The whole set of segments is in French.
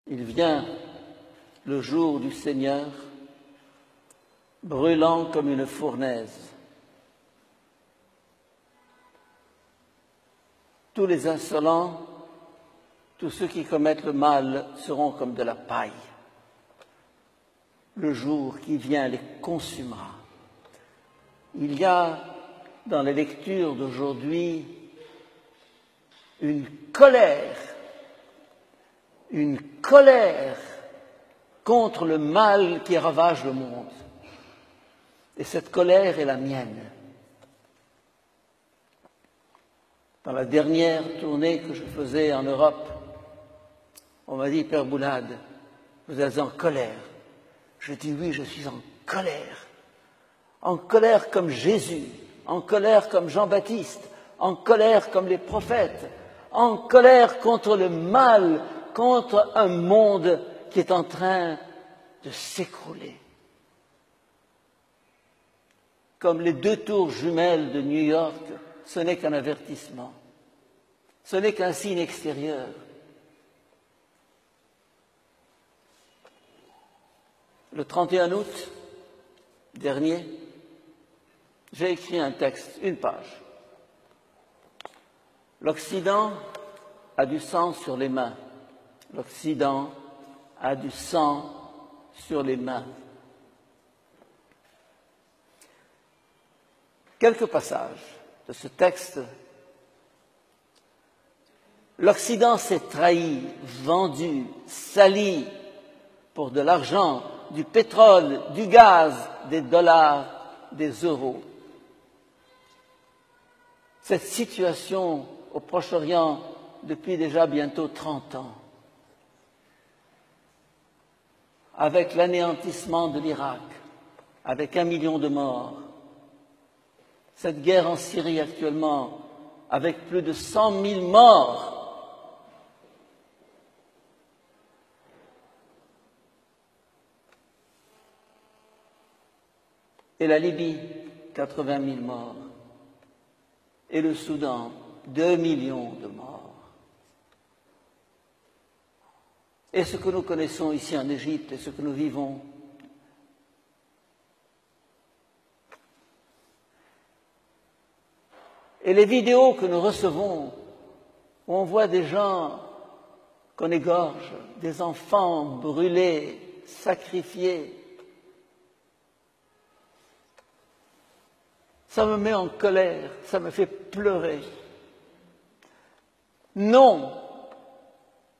Il vient le jour du Seigneur, brûlant comme une fournaise. Tous les insolents, tous ceux qui commettent le mal seront comme de la paille. Le jour qui vient les consumera. Il y a dans les lectures d'aujourd'hui une colère contre le mal qui ravage le monde. Et cette colère est la mienne. Dans la dernière tournée que je faisais en Europe, on m'a dit, Père Boulad, vous êtes en colère. Je dis oui, je suis en colère. En colère comme Jésus, en colère comme Jean-Baptiste, en colère comme les prophètes, en colère contre le mal, contre un monde qui est en train de s'écrouler. Comme les 2 tours jumelles de New York, ce n'est qu'un avertissement, ce n'est qu'un signe extérieur. Le 31 août dernier, j'ai écrit un texte, 1 page. L'Occident a du sang sur les mains. L'Occident a du sang sur les mains. Quelques passages de ce texte. L'Occident s'est trahi, vendu, sali pour de l'argent, du pétrole, du gaz, des dollars, des euros. Cette situation au Proche-Orient depuis déjà bientôt 30 ans, avec l'anéantissement de l'Irak, avec 1 million de morts, cette guerre en Syrie actuellement, avec plus de 100 000 morts, et la Libye, 80 000 morts, et le Soudan, 2 millions de morts. Et ce que nous connaissons ici en Égypte et ce que nous vivons, et les vidéos que nous recevons, où on voit des gens qu'on égorge, des enfants brûlés, sacrifiés, ça me met en colère, ça me fait pleurer. Non,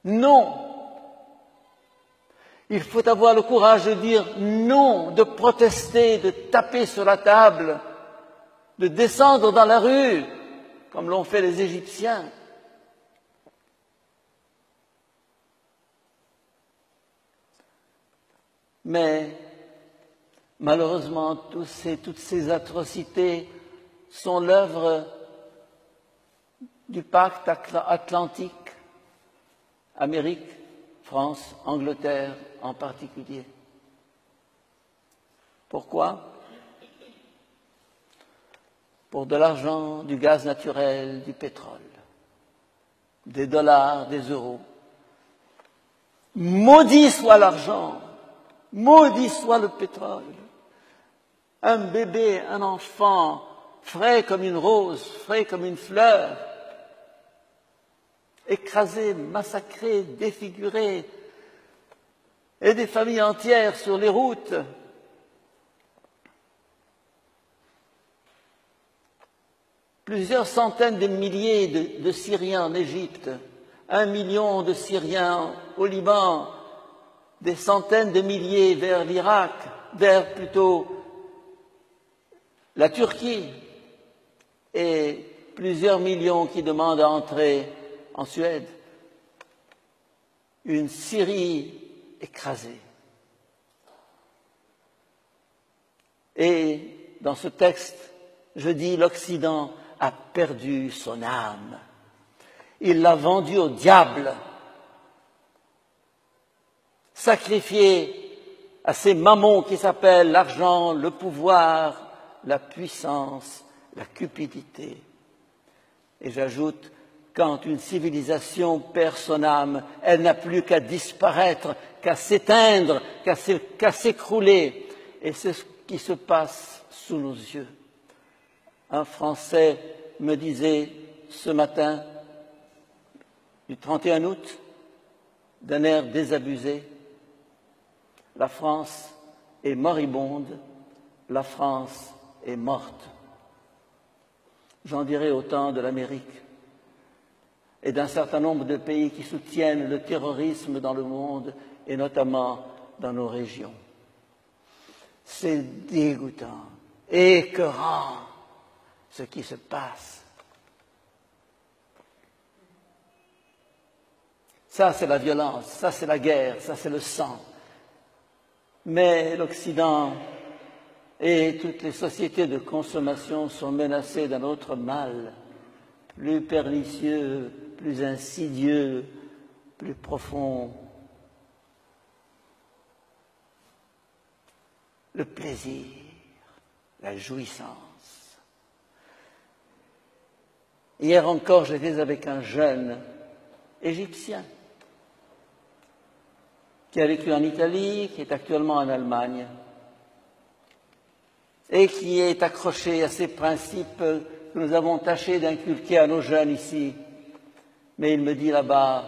non. Il faut avoir le courage de dire non, de protester, de taper sur la table, de descendre dans la rue, comme l'ont fait les Égyptiens. Mais malheureusement, toutes ces atrocités sont l'œuvre du pacte atlantique, Amérique, France, Angleterre en particulier. Pourquoi? Pour de l'argent, du gaz naturel, du pétrole, des dollars, des euros. Maudit soit l'argent, maudit soit le pétrole. Un bébé, un enfant, frais comme une rose, frais comme une fleur, écrasé, massacré, défiguré, et des familles entières sur les routes. Plusieurs centaines de milliers de Syriens en Égypte, 1 million de Syriens au Liban, des centaines de milliers vers l'Irak, vers plutôt la Turquie, et plusieurs millions qui demandent à entrer en Suède. Une Syrie écrasée. Et dans ce texte, je dis l'Occident a perdu son âme. Il l'a vendue au diable, sacrifié à ces mammons qui s'appellent l'argent, le pouvoir, la puissance, la cupidité. Et j'ajoute quand une civilisation perd son âme, elle n'a plus qu'à disparaître, qu'à s'éteindre, qu'à s'écrouler. Et c'est ce qui se passe sous nos yeux. Un Français me disait ce matin, du 31 août, d'un air désabusé, la France est moribonde, la France est morte. J'en dirai autant de l'Amérique et d'un certain nombre de pays qui soutiennent le terrorisme dans le monde et notamment dans nos régions. C'est dégoûtant, écœurant ce qui se passe. Ça, c'est la violence, ça, c'est la guerre, ça, c'est le sang. Mais l'Occident et toutes les sociétés de consommation sont menacées d'un autre mal, plus pernicieux, plus insidieux, plus profond. Le plaisir, la jouissance. Hier encore, j'étais avec un jeune Égyptien qui a vécu en Italie, qui est actuellement en Allemagne et qui est accroché à ces principes que nous avons tâché d'inculquer à nos jeunes ici. Mais il me dit là-bas,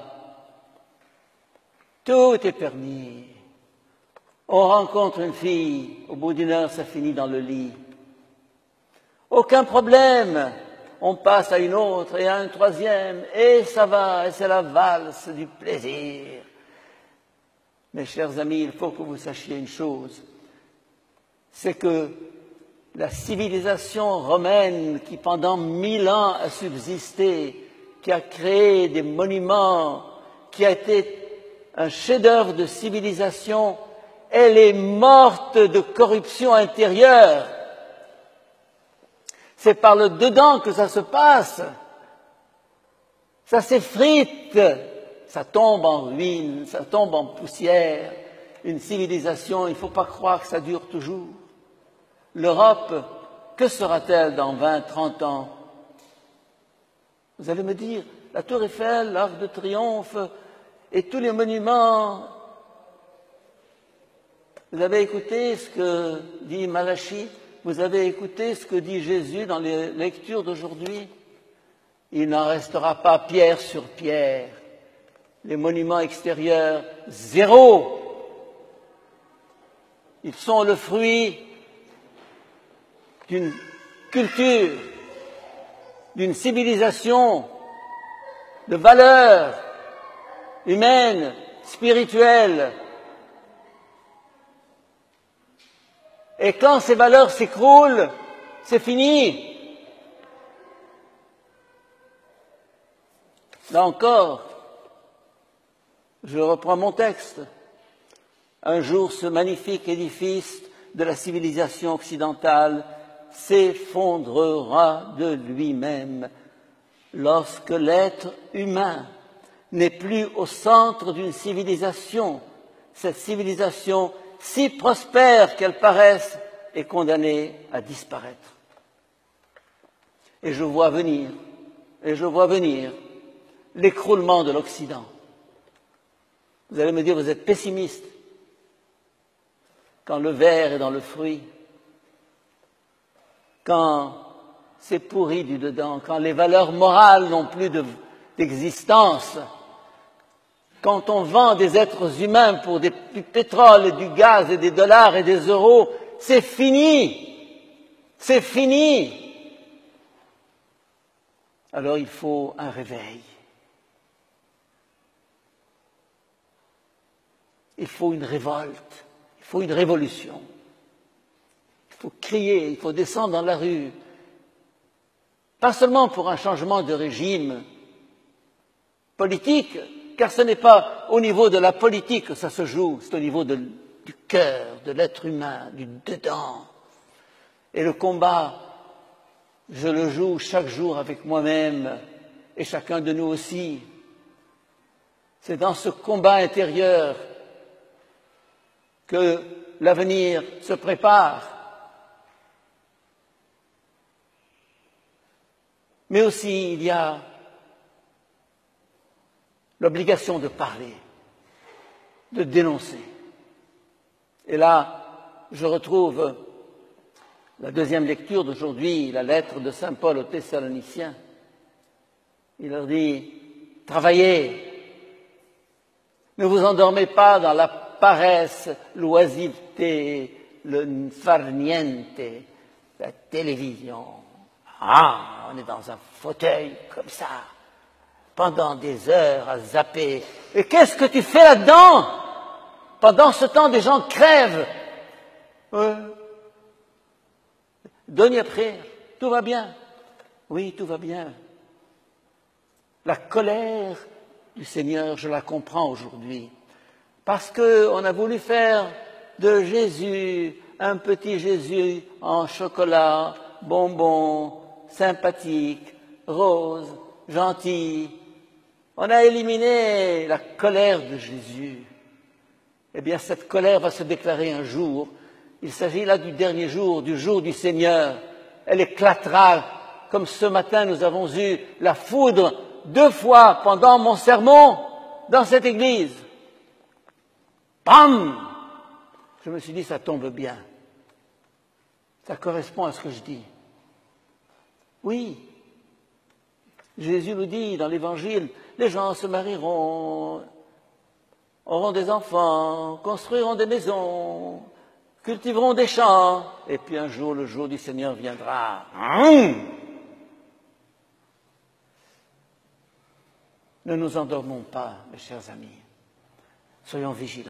tout est permis. On rencontre une fille, au bout d'une heure, ça finit dans le lit. Aucun problème. On passe à une autre et à un troisième, et ça va, et c'est la valse du plaisir. Mes chers amis, il faut que vous sachiez une chose, c'est que la civilisation romaine qui pendant 1000 ans a subsisté, qui a créé des monuments, qui a été un chef-d'œuvre de civilisation, elle est morte de corruption intérieure. C'est par le dedans que ça se passe. Ça s'effrite, ça tombe en ruine, ça tombe en poussière. Une civilisation, il ne faut pas croire que ça dure toujours. L'Europe, que sera-t-elle dans 20, 30 ans? Vous allez me dire, la Tour Eiffel, l'Arc de Triomphe et tous les monuments. Vous avez écouté ce que dit Malachie? Vous avez écouté ce que dit Jésus dans les lectures d'aujourd'hui? Il n'en restera pas pierre sur pierre. Les monuments extérieurs, zéro. Ils sont le fruit d'une culture, d'une civilisation, de valeurs humaines, spirituelles. Et quand ces valeurs s'écroulent, c'est fini. Là encore, je reprends mon texte. Un jour, ce magnifique édifice de la civilisation occidentale s'effondrera de lui-même lorsque l'être humain n'est plus au centre d'une civilisation. Cette civilisation, si prospère qu'elle paraisse, est condamnée à disparaître. Et je vois venir l'écroulement de l'Occident. Vous allez me dire, vous êtes pessimiste. Quand le ver est dans le fruit, quand c'est pourri du dedans, quand les valeurs morales n'ont plus d'existence, quand on vend des êtres humains pour du pétrole et du gaz et des dollars et des euros, c'est fini. C'est fini. Alors il faut un réveil. Il faut une révolte. Il faut une révolution. Il faut crier, il faut descendre dans la rue. Pas seulement pour un changement de régime politique, car ce n'est pas au niveau de la politique que ça se joue, c'est au niveau du cœur, de l'être humain, du dedans. Et le combat, je le joue chaque jour avec moi-même et chacun de nous aussi. C'est dans ce combat intérieur que l'avenir se prépare. Mais aussi, il y a l'obligation de parler, de dénoncer. Et là, je retrouve la deuxième lecture d'aujourd'hui, la lettre de saint Paul aux Thessaloniciens. Il leur dit, travaillez, ne vous endormez pas dans la paresse, l'oisiveté, le farniente, la télévision. Ah, on est dans un fauteuil comme ça, pendant des heures à zapper. Et qu'est-ce que tu fais là-dedans? Pendant ce temps, des gens crèvent. Donnez prière, tout va bien. Oui, tout va bien. La colère du Seigneur, je la comprends aujourd'hui. Parce qu'on a voulu faire de Jésus un petit Jésus en chocolat, bonbon, sympathique, rose, gentil. On a éliminé la colère de Jésus. Eh bien, cette colère va se déclarer un jour. Il s'agit là du dernier jour, du jour du Seigneur. Elle éclatera, comme ce matin nous avons eu la foudre 2 fois pendant mon sermon dans cette église. Bam! Je me suis dit, ça tombe bien. Ça correspond à ce que je dis. Oui, Jésus nous dit dans l'Évangile, les gens se marieront, auront des enfants, construiront des maisons, cultiveront des champs, et puis un jour, le jour du Seigneur viendra. Ne nous endormons pas, mes chers amis. Soyons vigilants.